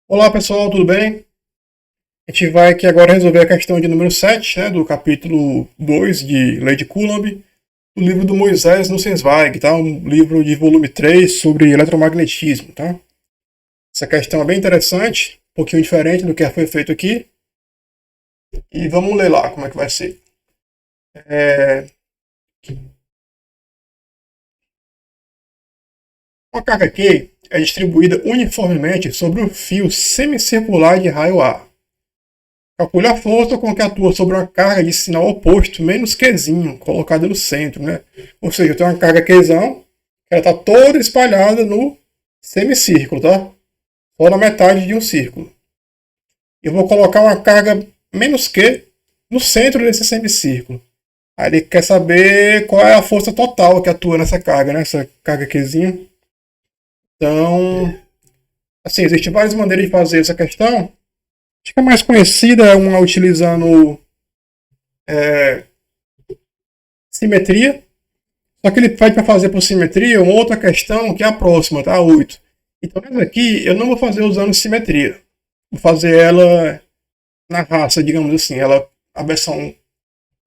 Olá pessoal, tudo bem? A gente vai aqui agora resolver a questão de número 7, né, do capítulo 2 de Lei de Coulomb, do livro do Moisés Nussensweig, tá? Um livro de volume 3 sobre eletromagnetismo, tá? Essa questão é bem interessante, um pouquinho diferente do que foi feito aqui. E vamos ler lá como é que vai ser. Uma carga Q é distribuída uniformemente sobre um fio semicircular de raio A. Calcule a força com que atua sobre uma carga de sinal oposto menos Qzinho, colocada no centro, né? Ou seja, eu tenho uma carga Qzão, que ela está toda espalhada no semicírculo, tá? Só na metade de um círculo. Eu vou colocar uma carga menos Q no centro desse semicírculo. Aí ele quer saber qual é a força total que atua nessa carga, né? Essa carga Qzinho. Então, assim, existem várias maneiras de fazer essa questão. Acho que a mais conhecida é uma utilizando simetria. Só que ele pede para fazer por simetria uma outra questão que é a próxima, tá? 8. Então, essa aqui eu não vou fazer usando simetria. Vou fazer ela na raça, digamos assim. A versão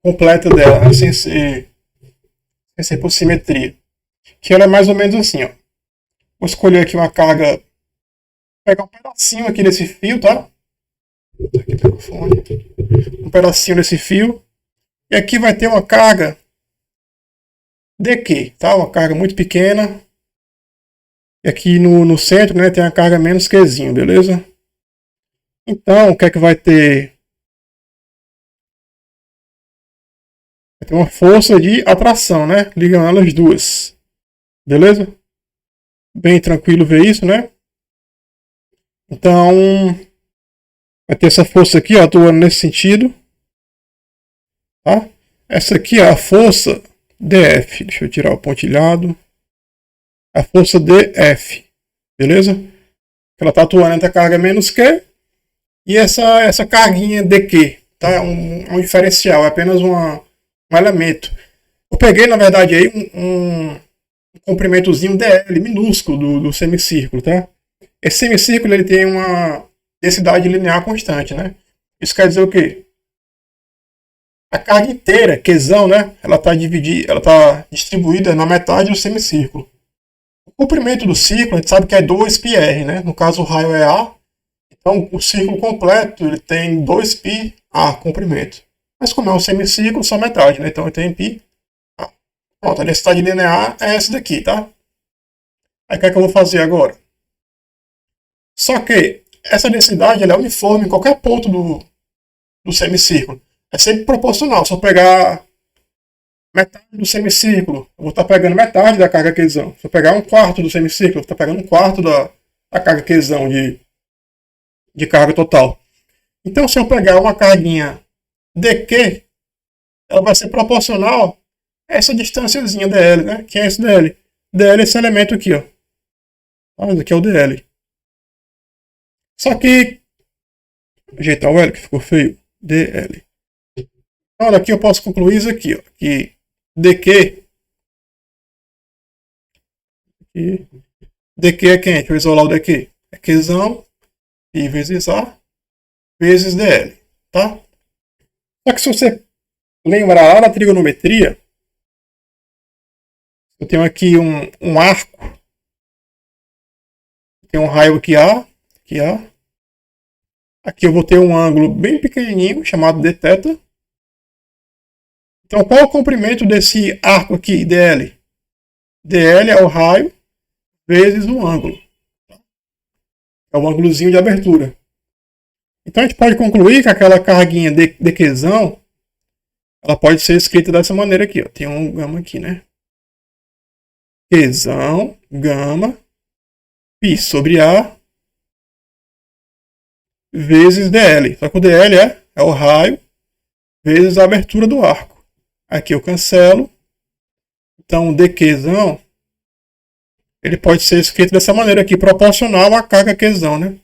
completa dela, né? Sem ser por simetria. Que ela é mais ou menos assim, ó. Vou escolher aqui uma carga. Vou pegar um pedacinho aqui desse fio, tá? Aqui pega o fone. Um pedacinho desse fio. E aqui vai ter uma carga dq, tá? Uma carga muito pequena. E aqui no centro, né, tem a carga menos Qzinho, beleza? Então, o que é que vai ter? Vai ter uma força de atração, né? Ligam elas duas. Beleza? Bem tranquilo ver isso, né? Então, vai ter essa força aqui, ó, atuando nesse sentido. Tá? Essa aqui é a força dF. Deixa eu tirar o pontilhado. A força dF. Beleza? Ela está atuando entre a carga menos Q e essa carguinha dQ. Tá? É um diferencial, é apenas um elemento. Eu peguei, na verdade, aí um comprimentozinho dl minúsculo do semicírculo. Tá? Esse semicírculo ele tem uma densidade linear constante. Né? Isso quer dizer o quê? A carga inteira, Qzão, né? Ela está distribuída na metade do semicírculo. O comprimento do círculo, a gente sabe que é 2πr, né? No caso, o raio é A. Então, o círculo completo ele tem 2πa comprimento. Mas como é um semicírculo, só metade, né? Então, ele tem πa. Pronto, a densidade linear é essa daqui, tá? Aí, o que é que eu vou fazer agora? Só que essa densidade ela é uniforme em qualquer ponto do semicírculo. É sempre proporcional. Se eu pegar metade do semicírculo, eu vou estar pegando metade da carga Qzão. Se eu pegar um quarto do semicírculo, eu vou estar pegando um quarto da carga Qzão de carga total. Então, se eu pegar uma carguinha dq, ela vai ser proporcional a essa distânciazinha dl, né? Que é esse dl. dl é esse elemento aqui, ó. Esse aqui é o dl. Só que, ajeitar o L que ficou feio. dl. Então, aqui eu posso concluir isso aqui, ó. Que dq é quem? Deixa eu isolar o dq. É Qzão I vezes A vezes dl, tá? Só que se você lembrar lá na trigonometria, eu tenho aqui um arco, tem um raio aqui A, aqui A. Aqui eu vou ter um ângulo bem pequenininho, chamado dθ. Então, qual é o comprimento desse arco aqui, dl? dl é o raio vezes o ângulo. É o ângulozinho de abertura. Então, a gente pode concluir que aquela carguinha de Qzão, ela pode ser escrita dessa maneira aqui. Ó. Tem um gama aqui, né? Qzão, gama, π sobre A, vezes dl. Só que o dl é o raio vezes a abertura do arco. Aqui eu cancelo. Então, o dqzão, ele pode ser escrito dessa maneira aqui, proporcional à carga Qzão, né?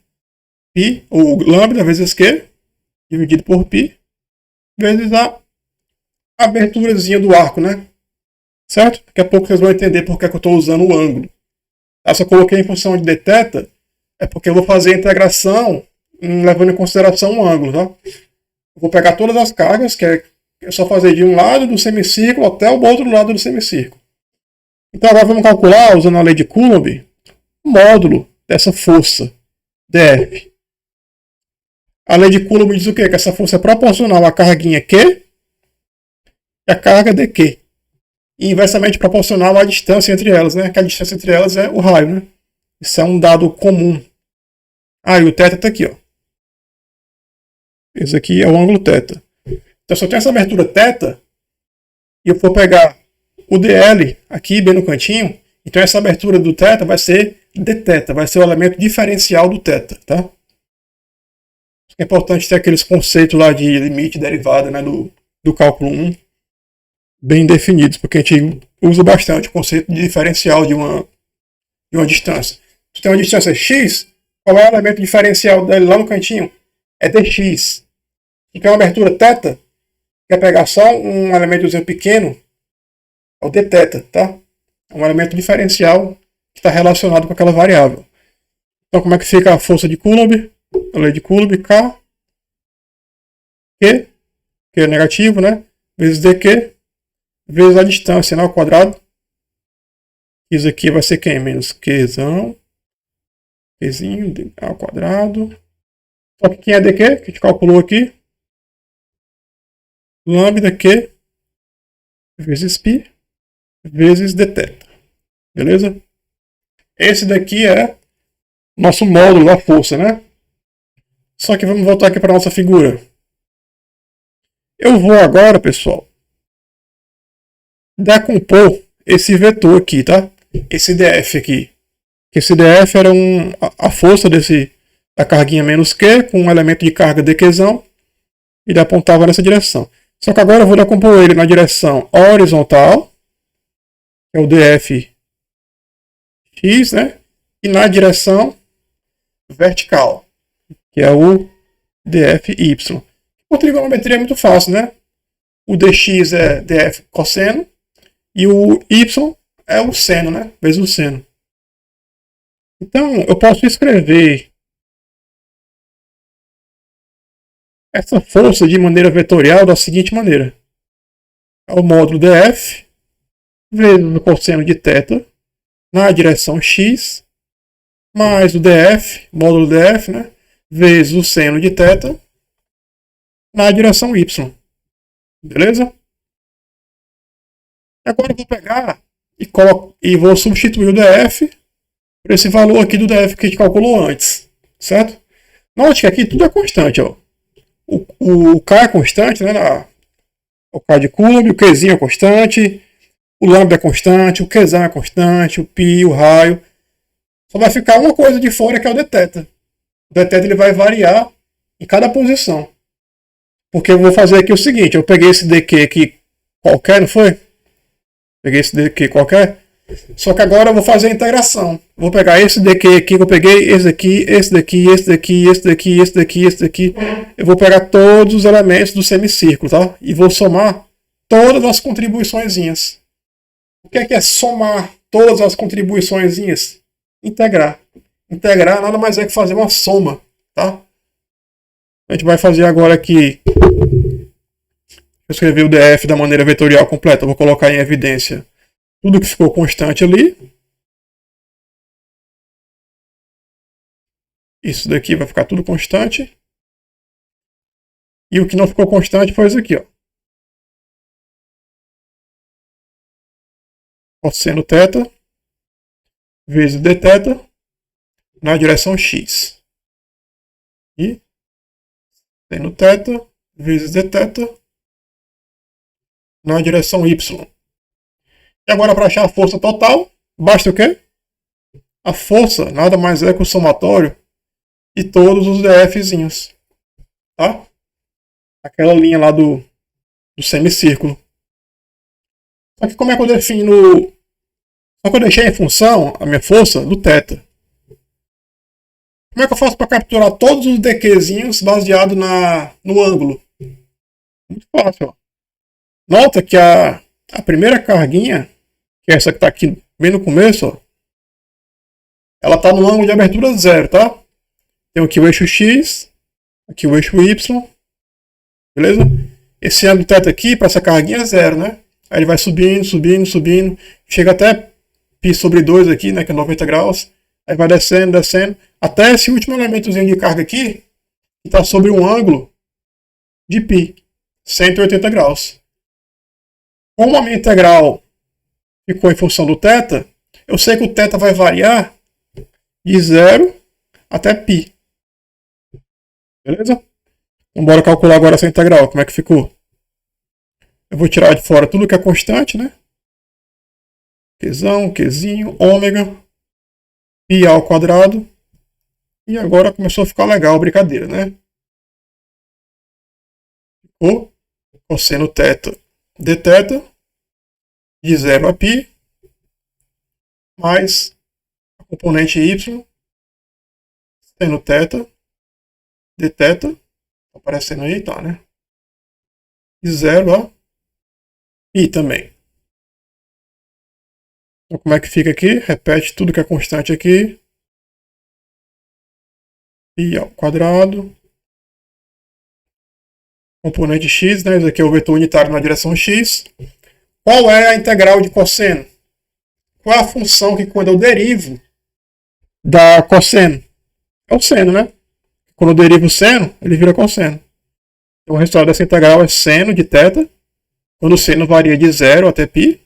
Π, ou lambda vezes Q, dividido por π, vezes a aberturazinha do arco, né? Certo? Daqui a pouco vocês vão entender por que eu estou usando o ângulo. Eu só coloquei em função de dθ, É porque eu vou fazer a integração levando em consideração o ângulo, tá? Eu vou pegar todas as cargas, que é só fazer de um lado do semicírculo até o outro lado do semicírculo. Então agora vamos calcular, usando a lei de Coulomb, o módulo dessa força dF. A lei de Coulomb diz o quê? Que essa força é proporcional à carguinha Q e à carga dQ. E inversamente proporcional à distância entre elas, né? Que a distância entre elas é o raio, né? Isso é um dado comum. Ah, e o θ está aqui, ó. Esse aqui é o ângulo θ. Então, se eu tenho essa abertura θ, e eu for pegar o dl aqui, bem no cantinho, então essa abertura do θ vai ser dθ, vai ser o elemento diferencial do θ, tá? É importante ter aqueles conceitos lá de limite derivada, né, do cálculo 1, bem definidos, porque a gente usa bastante o conceito de diferencial de uma distância. Se tem uma distância x, qual é o elemento diferencial dele lá no cantinho? É dx. Se tem uma abertura θ, quer pegar só um elementozinho pequeno, é o dθ, tá? É um elemento diferencial que está relacionado com aquela variável. Então, como é que fica a força de Coulomb? A lei de Coulomb, K, Q, que é negativo, né? Vezes dQ, vezes a distância, né? Ao quadrado. Isso aqui vai ser quem? Menos Qzão. Qzinho ao quadrado. Só que quem é dQ, que a gente calculou aqui? Lambda Q vezes π vezes dθ. Beleza? Esse daqui é nosso módulo da força, né? Só que vamos voltar aqui para a nossa figura. Eu vou agora, pessoal, decompor esse vetor aqui, tá? Esse dF aqui. Esse dF era a força da carguinha menos Q com um elemento de carga dQzão. E ele apontava nessa direção. Só que agora eu vou decompor ele na direção horizontal, que é o dF x, né? E na direção vertical, que é o dF y. Por trigonometria é muito fácil, né? O dx é df cosseno e o y é o seno, né? Vezes o seno. Então, eu posso escrever essa força de maneira vetorial da seguinte maneira. É o módulo dF vezes o cosseno de θ na direção x mais o dF, módulo dF, né? Vezes o seno de θ na direção y. Beleza? Agora eu vou pegar e vou substituir o dF por esse valor aqui do dF que a gente calculou antes. Certo? Note que aqui tudo é constante, ó. O K é constante, né? O K de Coulomb, o Qzinho é constante, o lambda é constante, o Qzão é constante, o π, o raio. Só vai ficar uma coisa de fora que é o dθ. O dθ ele vai variar em cada posição. Porque eu vou fazer aqui o seguinte, eu peguei esse dq aqui qualquer, não foi? Peguei esse dq qualquer. Só que agora eu vou fazer a integração. Vou pegar esse dq aqui que eu peguei, esse daqui, esse daqui, esse daqui, esse daqui, esse daqui, esse daqui. Eu vou pegar todos os elementos do semicírculo, tá? E vou somar todas as contribuiçõezinhas. O que é somar todas as contribuiçõezinhas? Integrar. Integrar nada mais é que fazer uma soma, tá? A gente vai fazer agora aqui. Eu escrevi o dF da maneira vetorial completa. Eu vou colocar em evidência tudo que ficou constante ali. Isso daqui vai ficar tudo constante. E o que não ficou constante foi isso aqui, ó. Cosseno θ vezes dθ na direção x. E seno θ vezes dθ na direção y. E agora, para achar a força total, basta o quê? A força nada mais é que o somatório de todos os dfzinhos. Tá? Aquela linha lá do semicírculo. Só que como é que eu defino... Só que eu deixei em função a minha força do θ. Como é que eu faço para capturar todos os dqzinhos baseado no ângulo? Muito fácil, ó. Nota que a primeira carguinha, que é essa que está aqui bem no começo, ó, ela está no ângulo de abertura 0, tá? Tem aqui o eixo X, aqui o eixo Y, beleza? Esse ângulo θ aqui, para essa carguinha, é 0, né? Aí ele vai subindo, subindo, subindo, chega até π sobre 2 aqui, né, que é 90 graus. Aí vai descendo, descendo, até esse último elementozinho de carga aqui, que está sobre um ângulo de π, 180 graus. Como a minha integral ficou em função do θ, eu sei que o θ vai variar de 0 até π. Beleza? Então, bora calcular agora essa integral. Como é que ficou? Eu vou tirar de fora tudo que é constante, né? Qzão, Qzinho, ômega, π ao quadrado. E agora começou a ficar legal a brincadeira, né? Ficou cosseno θ dθ de 0 a π mais a componente y seno θ dθ, aparecendo aí, tá, né? De 0 a π também. Então, como é que fica aqui? Repete tudo que é constante aqui. π ao quadrado. Componente x, né? Isso aqui é o vetor unitário na direção x. Qual é a integral de cosseno? Qual é a função que quando eu derivo da cosseno? É o seno, né? Quando eu derivo o seno, ele vira cosseno. Então o resultado dessa integral é seno de θ, quando o seno varia de 0 até π.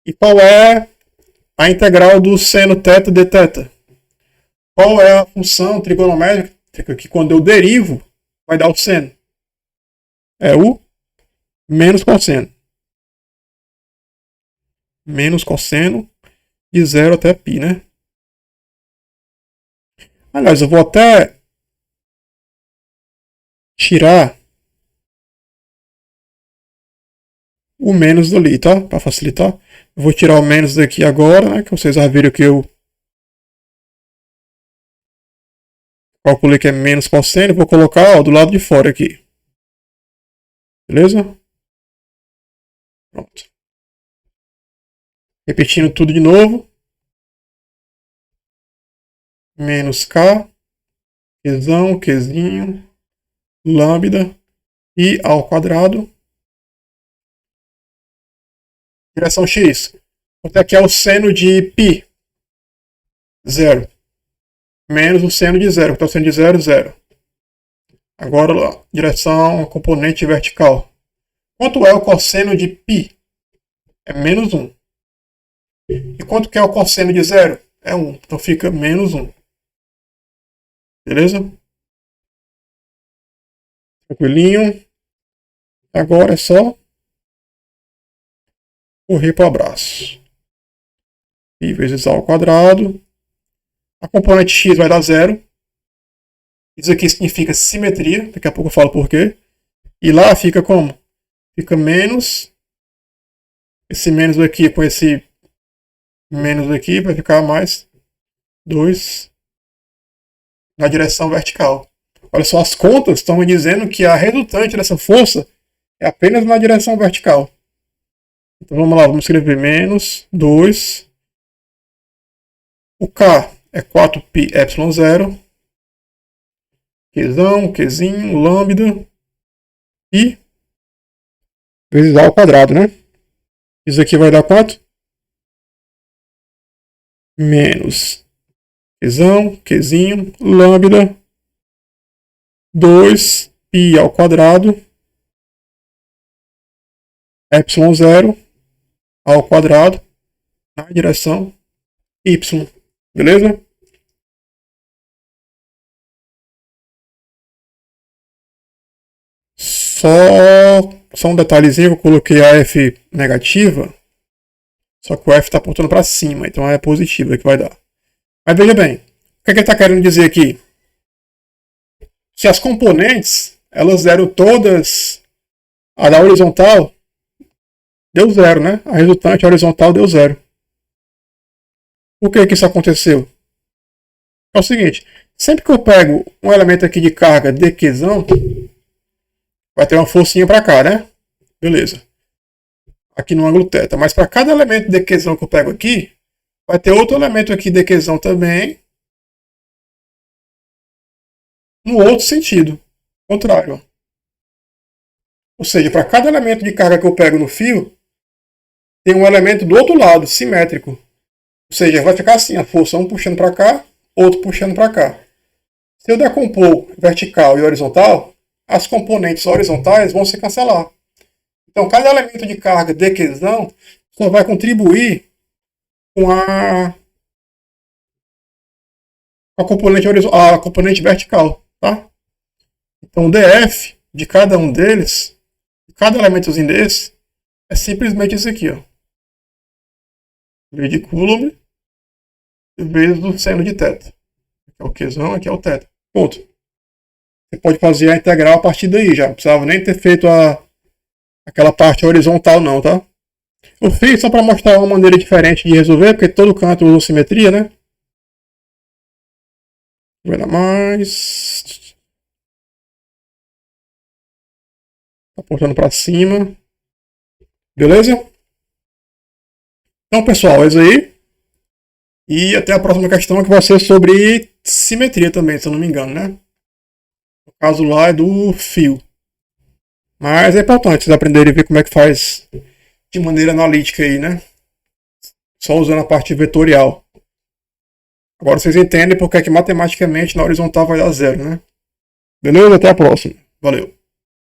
E qual é a integral do seno θ dθ? Qual é a função trigonométrica que quando eu derivo vai dar o seno? É o menos cosseno. Menos cosseno de 0 até π, né? Aliás, eu vou até tirar o menos dali, tá? Para facilitar. Eu vou tirar o menos daqui agora, né? Que vocês já viram que eu calculei que é menos cosseno. Vou colocar, ó, do lado de fora aqui. Beleza? Pronto. Repetindo tudo de novo. Menos K, Qzão, Qzinho, lambda, π ao quadrado. Direção x. Quanto é que é o seno de π? 0. Menos o seno de 0. Quanto é o seno de 0? 0. Agora, direção componente vertical. Quanto é o cosseno de π? É menos 1. E quanto que é o cosseno de 0? É 1. Então fica menos 1. Beleza? Tranquilinho. Agora é só correr para o abraço. π vezes a ao quadrado. A componente x vai dar 0. Isso aqui significa simetria. Daqui a pouco eu falo por quê. E lá fica como? Fica menos. Esse menos aqui com esse menos aqui vai ficar mais 2 na direção vertical. Olha só, as contas estão me dizendo que a resultante dessa força é apenas na direção vertical. Então vamos lá, vamos escrever menos 2. O K é 4π ε0. Qzão, Qzinho, lambda. E vezes a ao quadrado, né? Isso aqui vai dar quanto? Menos Qzão, Qzinho, lambda. 2π ao quadrado. ε0 ao quadrado na direção y. Beleza? Só um detalhezinho, eu coloquei a F negativa, só que o F está apontando para cima, então é positiva que vai dar. Mas veja bem, o que ele está querendo dizer aqui? Se as componentes, elas deram todas, a da horizontal, deu 0, né? A resultante horizontal deu 0. Por que isso aconteceu? É o seguinte, sempre que eu pego um elemento aqui de carga dQzão, vai ter uma forcinha para cá, né? Beleza. Aqui no ângulo θ. Mas para cada elemento dQzão que eu pego aqui, Vai ter outro elemento aqui de equação também, no outro sentido, contrário. Ou seja, para cada elemento de carga que eu pego no fio, tem um elemento do outro lado, simétrico. Ou seja, vai ficar assim, a força um puxando para cá, outro puxando para cá. Se eu decompor vertical e horizontal, as componentes horizontais vão se cancelar. Então, cada elemento de carga de questão só vai contribuir com a componente vertical. Tá? Então, o DF de cada um deles, cada elementozinho desse, é simplesmente isso aqui. Ó. V de Coulomb vezes o seno de θ. Aqui é o Qzão, aqui é o θ. Ponto. Você pode fazer a integral a partir daí já. Não precisava nem ter feito aquela parte horizontal não, tá? Eu fiz só para mostrar uma maneira diferente de resolver, porque todo canto usa simetria, né? Vai dar mais. Tá apontando para cima. Beleza? Então, pessoal, é isso aí. E até a próxima questão, que vai ser sobre simetria também, se eu não me engano, né? No caso lá é do fio. Mas é importante vocês aprenderem a ver como é que faz de maneira analítica aí, né? Só usando a parte vetorial. Agora vocês entendem porque é que matematicamente na horizontal vai dar zero, né? Beleza? Até a próxima. Valeu!